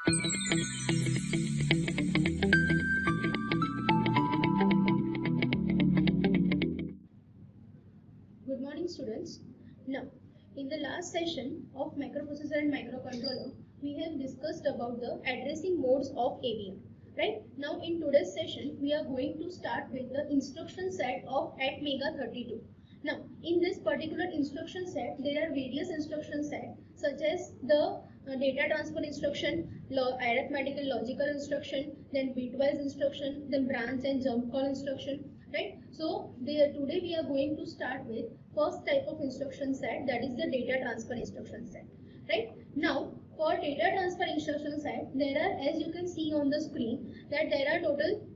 Good morning, students. Now, in the last session of microprocessor and microcontroller, we have discussed about the addressing modes of AVM. Right? Now, in today's session, we are going to start with the instruction set of ATmega32. Now, in this particular instruction set, there are various instruction sets such as the data transfer instruction, arithmetical logical instruction, then bitwise instruction, then branch and jump call instruction. Right? So today we are going to start with first type of instruction set, that is the data transfer instruction set. Right? Now for data transfer instruction set, there are, as you can see on the screen, that there are total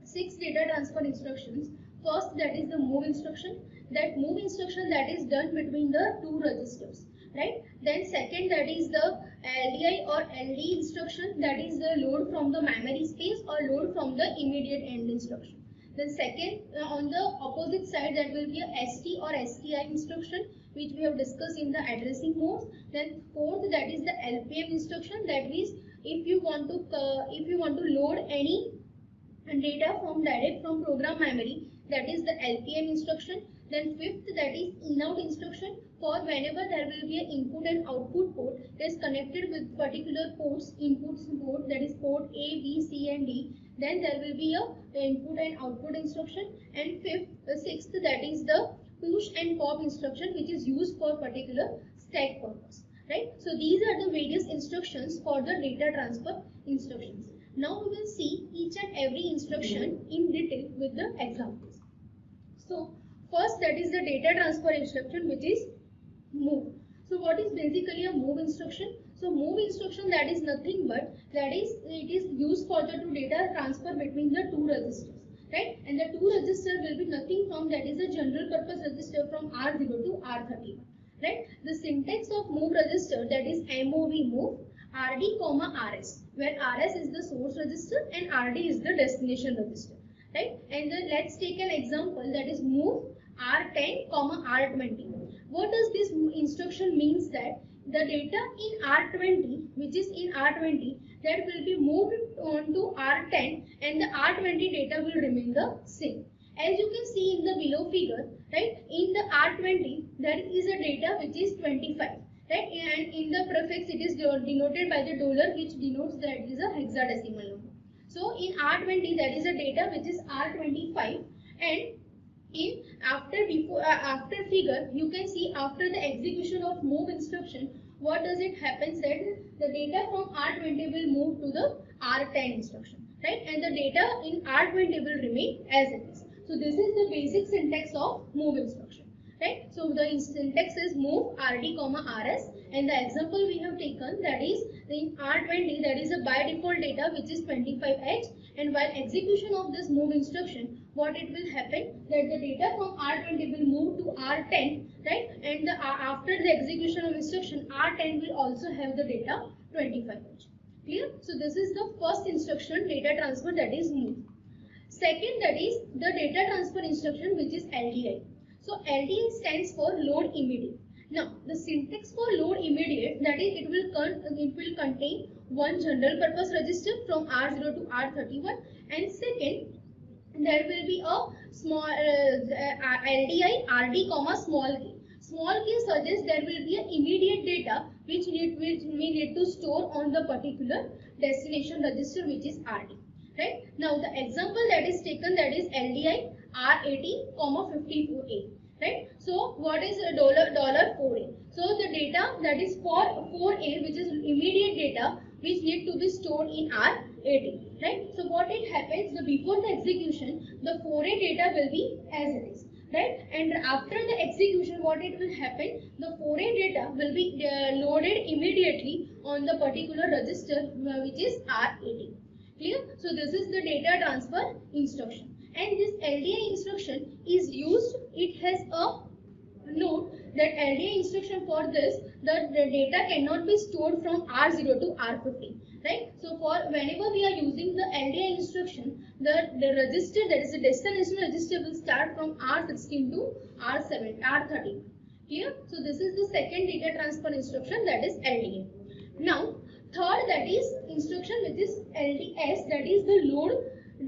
6 data transfer instructions. First, that is the move instruction. That move instruction that is done between the two registers. Right? Then second, that is the LDI or LD instruction, that is the load from the memory space or load from the immediate end instruction. Then second, on the opposite side, that will be a ST or STI instruction, which we have discussed in the addressing modes. Then fourth, that is the LPM instruction. That means if you want to load any data from program memory, that is the LPM instruction. Then fifth, that is in-out instruction, for whenever there will be an input and output port that is connected with particular ports, inputs port, that is port A, B, C and D, then there will be a input and output instruction. And sixth, that is the push and pop instruction, which is used for particular stack purpose. Right? So these are the various instructions for the data transfer instructions. Now we will see each and every instruction in detail with the examples. So first, that is the data transfer instruction, which is move. So what is basically a move instruction? So move instruction, that is nothing but it is used for the data transfer between the two registers. Right? And the two register will be nothing from, that is a general purpose register from R0 to R31. Right? The syntax of move register, that is MOV move RD, RS, where RS is the source register and RD is the destination register. Right? And then let's take an example, that is move R10, R20. What does this instruction means? That the data in R20, which is in R20, that will be moved on to R10 and the R20 data will remain the same. As you can see in the below figure, right, in the R20 there is a data which is 25. Right? And in the prefix it is denoted by the dollar, which denotes that it is a hexadecimal number. So in R20 there is a data which is R25, and in after figure you can see after the execution of move instruction, what does it happen, that the data from R20 will move to the R10 instruction. Right? And the data in R20 will remain as it is. So this is the basic syntax of move instruction. Right? So the syntax is move RD, RS, and the example we have taken, that is in R20 that is a by default data which is 25H, and while execution of this move instruction, what it will happen, that the data from R20 will move to R10, right? And after the execution of instruction, R10 will also have the data 25H. Clear? So this is the first instruction, data transfer, that is move. Second, that is the data transfer instruction, which is LDI. So LDI stands for load immediate. Now the syntax for load immediate, that is it will contain one general purpose register from R0 to R31, and second there will be a small LDI RD, small k. Small k suggests there will be an immediate data which we need to store on the particular destination register, which is RD. Right? Now the example that is taken, that is LDI R80, 54A. Right? So what is $4A? So the data that is for 4A, which is immediate data, which need to be stored in R80. Right? So what it happens, before the execution, the 4A data will be as it is. Right? And after the execution, what it will happen, the 4A data will be loaded immediately on the particular register, which is R80. Clear? So this is the data transfer instruction. And this LDI instruction is used, it has a note that LDI instruction for this, the data cannot be stored from R0 to R15. Right? So for whenever we are using the LDI instruction, the register, that is the destination register, will start from R16 to R30. Clear? So this is the second data transfer instruction, that is LDA. Now third, that is instruction LDS, that is the load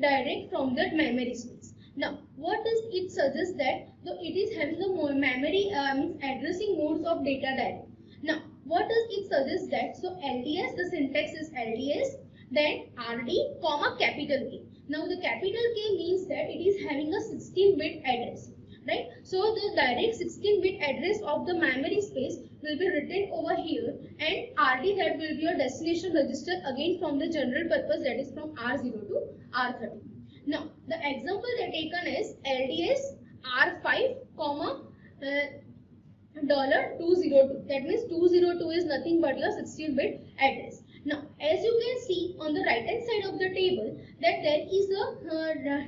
direct from the memory space. Now, what does it suggest? That so it is having the memory means addressing modes of data direct. Now, what does it suggest? That so LDS, the syntax is LDS, then RD, comma capital K. Now, the capital K means that it is having a 16-bit address, right? So, the direct 16-bit address of the memory space will be written over here, and RD, that will be your destination register again from the general purpose, that is from R0 to R30. Now, the example they taken is LDS R5, comma $202. That means 202 is nothing but your 16-bit address. Now, as you can see on the right hand side of the table, that there is a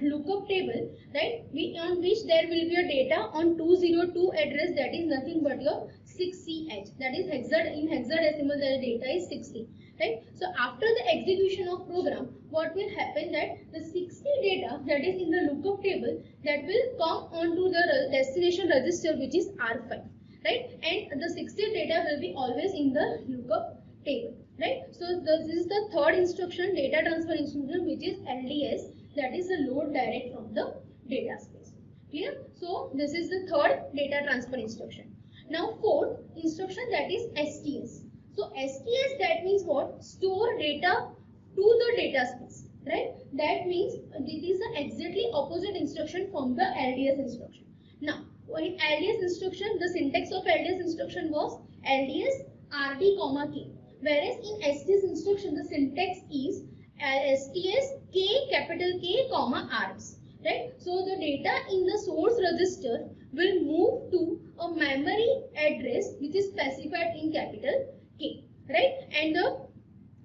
lookup table, right, on which there will be a data on 202 address, that is nothing but your 6CH. That is in hexadecimal, the data is 60. Right? So after the execution of program, what will happen, that the 60 data that is in the lookup table, that will come onto the destination register, which is R5, right? And the 60 data will be always in the lookup table, right? So this is the third instruction, data transfer instruction, which is LDS, that is the load direct from the data space. Clear? So this is the third data transfer instruction. Now fourth instruction, that is STS. So STS, that means what? Store data to the data space, right? That means it is the exactly opposite instruction from the LDS instruction. Now, in LDS instruction, the syntax of LDS instruction was LDS RD, comma K. Whereas in STS instruction, the syntax is STS K, capital K, comma RS. Right? So the data in the source register will move to a memory address which is specified in capital K, right? And the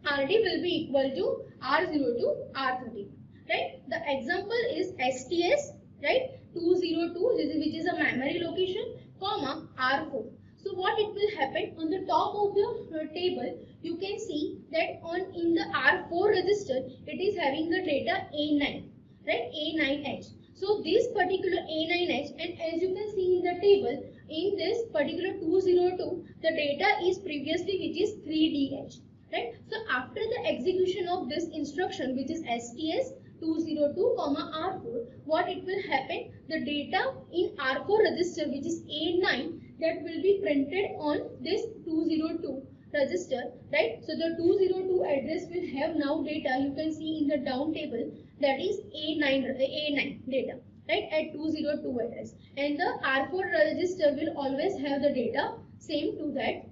RD will be equal to R0 to R30, right? The example is STS, right? 202, which is a memory location, comma R4. So what it will happen, on the top of the table, you can see that in the R4 register, it is having the data A9, right? A9H. So this particular A9H, and as you can see in the table, in this particular 202, the data is previously which is 3DH, right? So after the execution of this instruction, which is STS 202, R4, what it will happen, the data in R4 register, which is A9, that will be printed on this 202 register, right? So the 202 address will have now data, you can see in the down table, that is A9 data, right, at 202 address, and the R4 register will always have the data same to that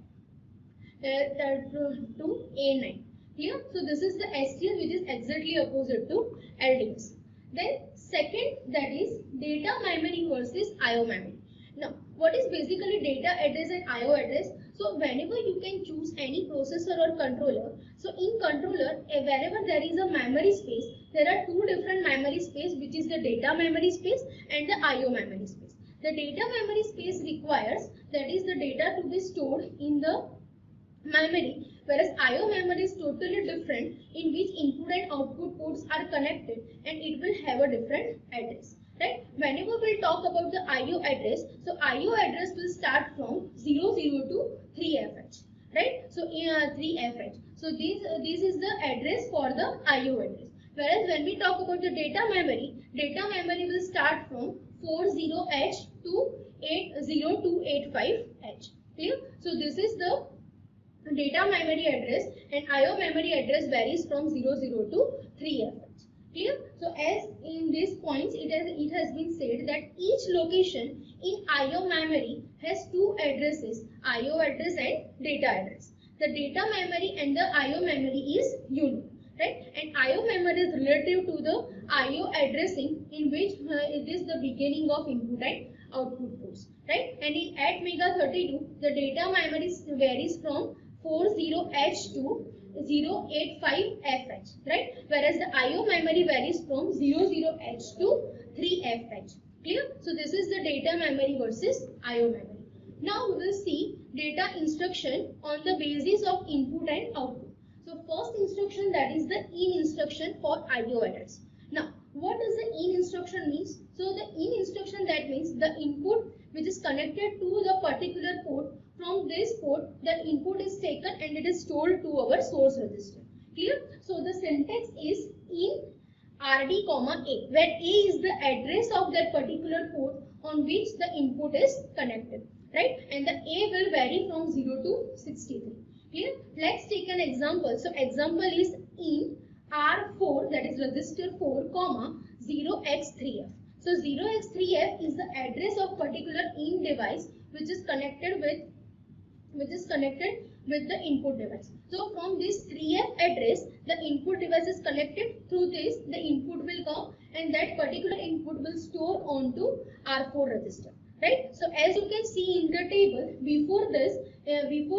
to A9. Here, so this is the STS, which is exactly opposite to LDS. Then second, that is data memory versus IO memory. Now, what is basically data address and IO address? So whenever you can choose any processor or controller, so in controller, wherever there is a memory space, there are two different memory space, which is the data memory space and the IO memory space. The data memory space requires, that is the data to be stored in the memory, whereas IO memory is totally different, in which input and output ports are connected, and it will have a different address. Right? Whenever we talk about the IO address, so IO address will start from 00 to 3FH, right? So 3FH. So this is the address for the IO address. Whereas when we talk about the data memory will start from 40H to 80285H. Clear? So this is the data memory address, and IO memory address varies from 00 to 3FH. Clear? So as in these points, it has been said that each location in IO memory has two addresses, IO address and data address. The data memory and the IO memory is unique, right? And IO memory is relative to the IO addressing, in which it is the beginning of input and output ports, right? And at Mega32, the data memory varies from 40H to 085FH, right? Whereas the IO memory varies from 00H to 3FH. Clear? So this is the data memory versus IO memory. Now we will see data instruction on the basis of input and output. So first instruction, that is the IN instruction for IO address. Now what does the IN instruction means? So the IN instruction, that means the input which is connected to the particular port. From this port, the input is taken and it is stored to our source register. Clear? So the syntax is in RD comma A, where A is the address of that particular port on which the input is connected, right? And the A will vary from 0 to 63. Clear? Let's take an example. So example is in R4, that is register 4 comma 0x3f. So 0x3f is the address of particular in device which is connected with the input device. So from this 3f address, the input device is connected. Through this, the input will come and that particular input will store onto R4 register, right? So as you can see in the table, before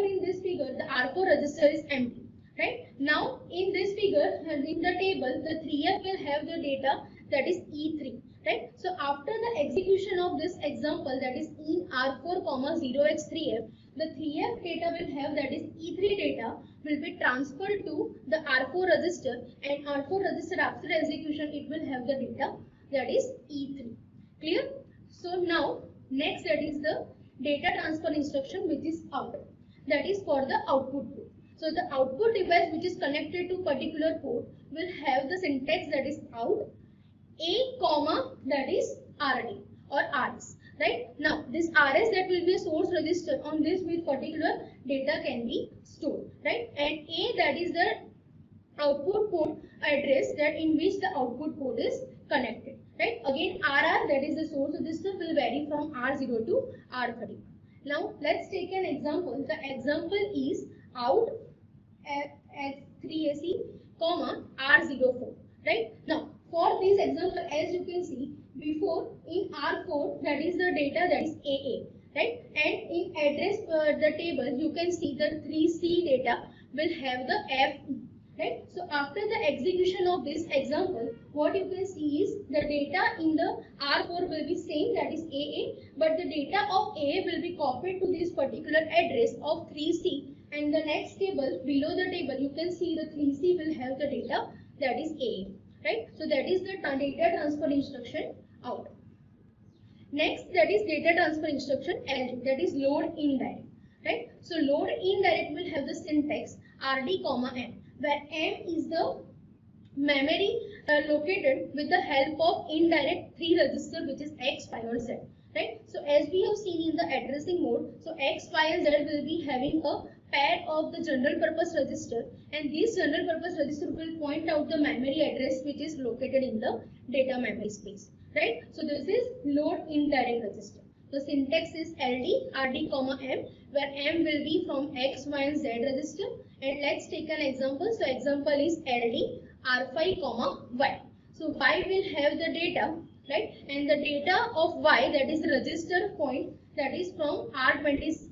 in this figure, the R4 register is empty, right? Now in this figure, in the table, the 3f will have the data that is E3, right? So after the execution of this example, that is in R4 comma 0x3f, the 3f data will have, that is E3 data will be transferred to the R4 register, and R4 register after execution it will have the data that is E3. Clear? So now next, that is the data transfer instruction which is out, that is for the output port. So the output device which is connected to particular port will have the syntax that is out A comma that is RD or RS. Right? Now this RS, that will be a source register, on this with particular data can be stored, right? And A, that is the output port address that in which the output port is connected, right? Again RR, that is the source register, will vary from R0 to R31. Now let's take an example. The example is out X3AC comma R04, right? Now for this example, as you can see, before in R4, that is the data that is AA, right? And in address the table, you can see the 3C data will have the FE, right? So after the execution of this example, what you can see is the data in the R4 will be same, that is AA, but the data of AA will be copied to this particular address of 3C, and the next table, below the table, you can see the 3C will have the data that is AA. Right? So that is the data transfer instruction out. Next, that is data transfer instruction LD, that is load indirect. Right? So load indirect will have the syntax RD comma M, where M is the memory located with the help of indirect 3 register, which is X, Y or Z. Right? So as we have seen in the addressing mode, so X, Y and Z will be having a pair of the general purpose register, and this general purpose register will point out the memory address which is located in the data memory space, right? So this is load indirect register. The syntax is LD RD comma M, where M will be from X, Y and Z register. And let's take an example. So example is LD R5 comma Y. So Y will have the data, right? And the data of Y, that is register point, that is from R28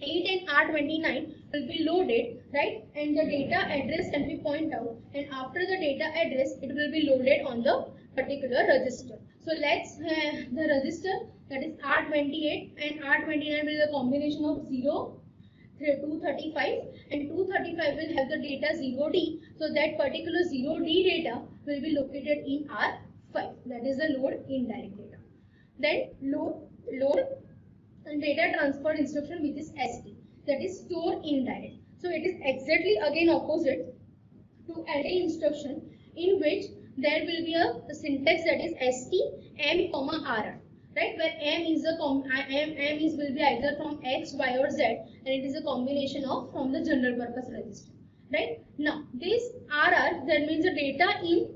and R29 will be loaded, right? And the data address can be pointed out, and after the data address it will be loaded on the particular register. So let's the register, that is R28 and R29 will be a combination of 0 235, and 235 will have the data 0D. So that particular 0D data will be located in R5, that is the load indirect data. Then load and data transfer instruction, which is ST, that is store indirect. So it is exactly again opposite to LD instruction, in which there will be a syntax that is ST M comma RR, right? Where M is will be either from X, Y or Z, and it is a combination of from the general purpose register, right? Now this RR, that means the data in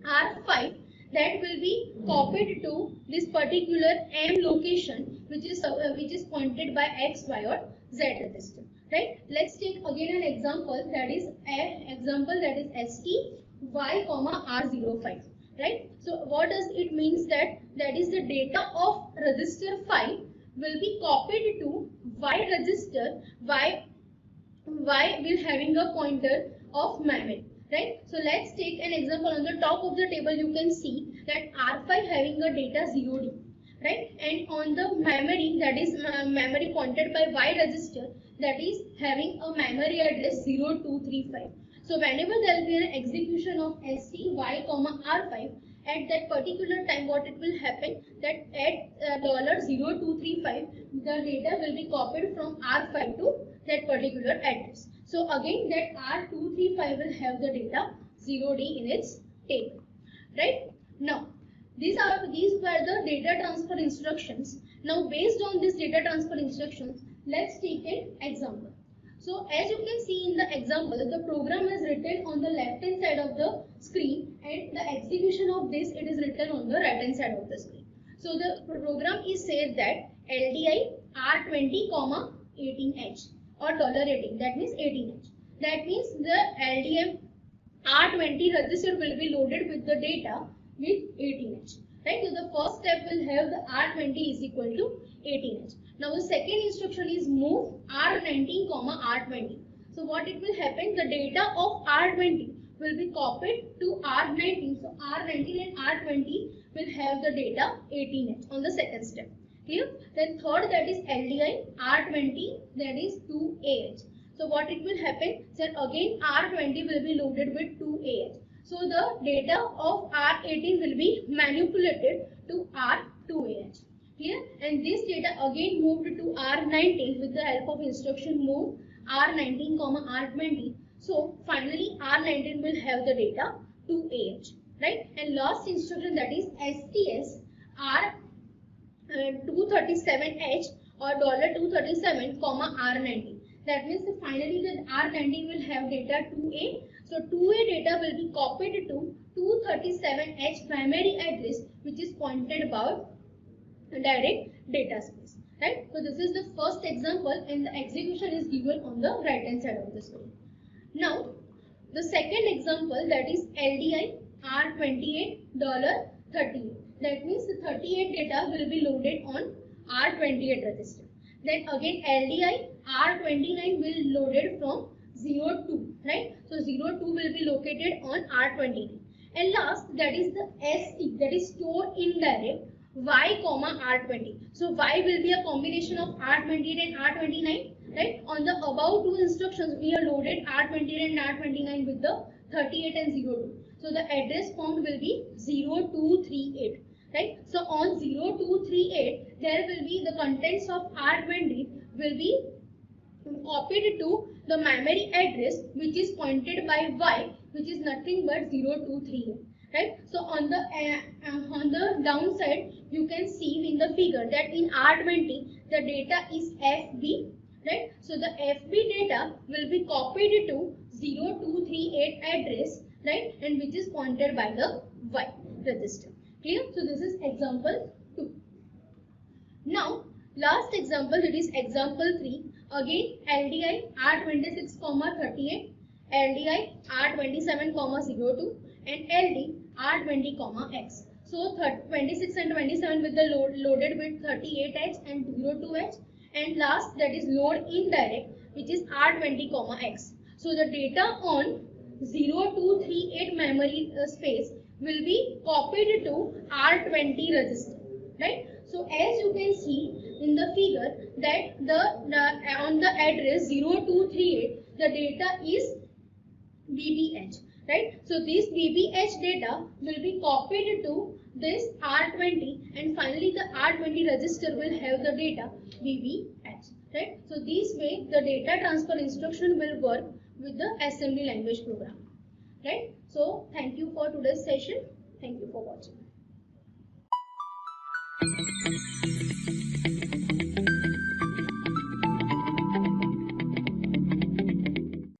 R5, that will be copied to this particular M location, which is pointed by X, Y or Z register, right? Let's take again an example, that is ST Y comma R05, right? So what does it means? That is the data of register 5 will be copied to Y register. Y will having a pointer of memory, right? So let's take an example. On the top of the table you can see that R5 having a data 0D, right? And on the memory, that is memory pointed by Y register, that is having a memory address 0235. So whenever there will be an execution of ST Y comma R5, at that particular time what it will happen, that at $0235 the data will be copied from R5 to that particular address. So again that R235 will have the data 0D in its table. Right? Now, these were the data transfer instructions. Now, based on this data transfer instructions, let's take an example. So, as you can see in the example, the program is written on the left hand side of the screen, and the execution of this, it is written on the right hand side of the screen. So, the program is said that LDI R20, 18H or $18, that means 18H. That means the LDM R20 register will be loaded with the data with 18H. Right? So the first step will have the R20 is equal to 18H. Now the second instruction is move R19, R20. So what it will happen, the data of R20 will be copied to R19. So R19 and R20 will have the data 18H on the second step. Clear? Then third, that is LDI R20, that is 2AH. So what it will happen, then again R20 will be loaded with 2AH. So the data of R18 will be manipulated to R2AH. Clear? And this data again moved to R19 with the help of instruction move R19, R20. So finally R19 will have the data 2AH. Right? And last instruction, that is STS R237H or $237, R19. That means finally the R19 will have data 2A. So 2A data will be copied to 237H primary address, which is pointed about direct data space. Right? So this is the first example, and the execution is given on the right hand side of the screen. Now the second example, that is LDI R28, $38. That means the 38 data will be loaded on R28 register. Then again LDI R29 will loaded from 02, right? So 02 will be located on R29. And last, that is the ST, that is store indirect Y, R20. So Y will be a combination of R28 and R29, right? On the above two instructions, we are loaded R28 and R29 with the 38 and 02. So the address found will be 0238. Right? So on 0238, there will be the contents of R20 will be copied to the memory address, which is pointed by Y, which is nothing but 0238. Right? So on the downside, you can see in the figure that in R20 the data is FB. Right? So the FB data will be copied to 0238 address, right? And which is pointed by the Y register. Clear? So this is example 2. Now last example, it is example 3. Again LDI R26, 38, LDI R27, 02, and LD R20, X. So 26 and 27 with the loaded with 38H and 02H, and last, that is load indirect, which is R20, X. So the data on 0238 memory space will be copied to R20 register, right? So as you can see in the figure that on the address 0238, the data is BBH, right? So this BBH data will be copied to this R20, and finally the R20 register will have the data BBH, right? So this way the data transfer instruction will work with the assembly language program. Right? So thank you for today's session. Thank you for watching.